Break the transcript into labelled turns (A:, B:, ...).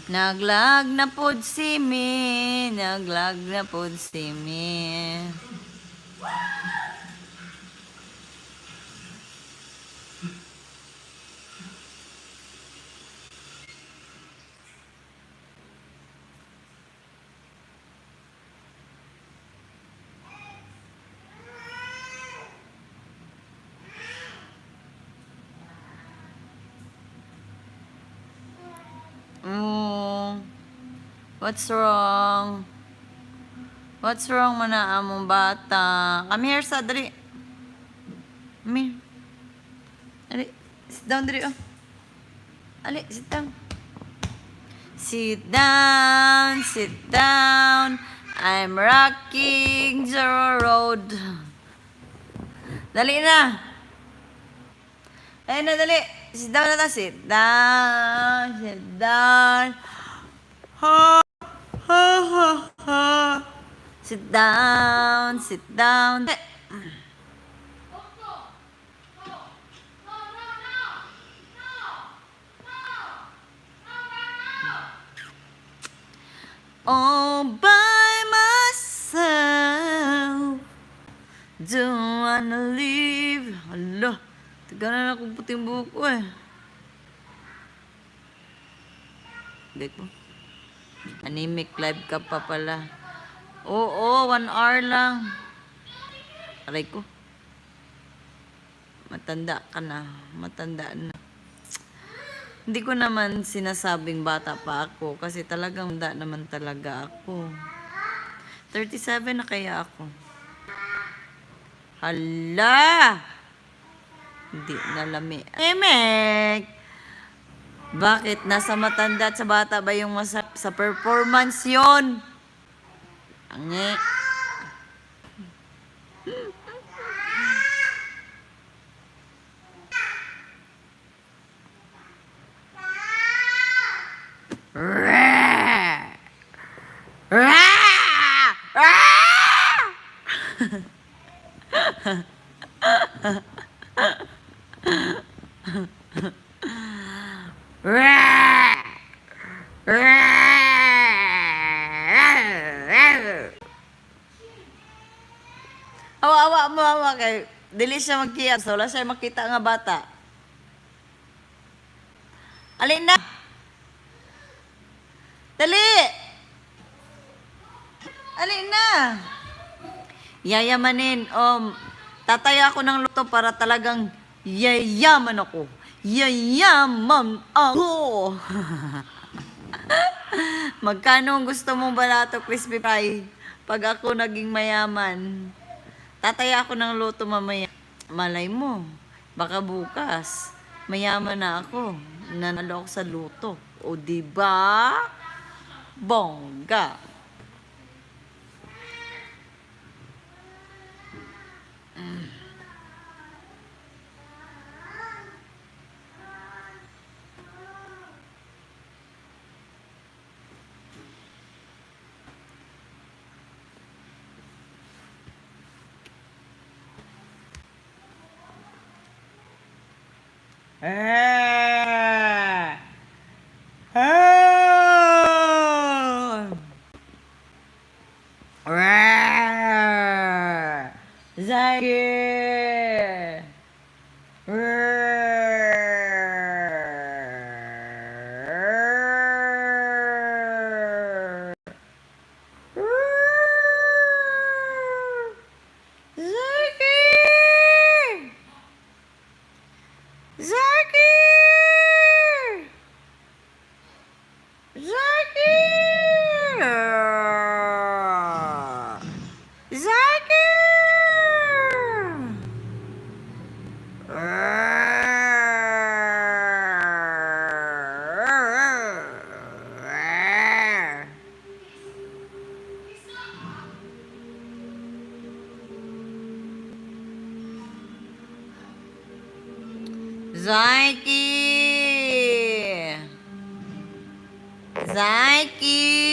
A: Naglag na pod si mi, naglag na pod si mi. What's wrong? What's wrong mana among bata? Come here sa dali. Come here. Ali, sit down dali oh. Ali, sit down. Sit down, sit down. I'm rocking the road. Dali na. Ayun na, dali. Sit down na ta. Sit down, sit down. Ha, ha, ha, ha. Sit down, sit down. All by myself. Don't wanna leave. Hala, taga na akong puting buko eh. Hindi ko. Anemic live ka pa pala. Oo, 1 hour lang. Aray ko. Matanda ka na. Matanda na. Hindi ko naman sinasabing bata pa ako kasi talagang tanda naman talaga ako. 37 na kaya ako. Hala! Hindi nalami. Emek! Bakit? Nasa matanda at sa bata ba yung sa performance yon? Ange. Awa mo awa kay dili siya magkiyat so wala siya makita nga bata. Alin na. Dali. Alin na. Yayamanin tataya ako ng luto para talagang yayaman ako. Yayaman ako. Magkano ang gusto mong balato crispy fry pag ako naging mayaman? Tataya ako ng luto mamaya. Malay mo, baka bukas, mayaman na ako. Nanalo ako sa luto. O diba? Bongga. Zaggy. Zaiki! Zaiki!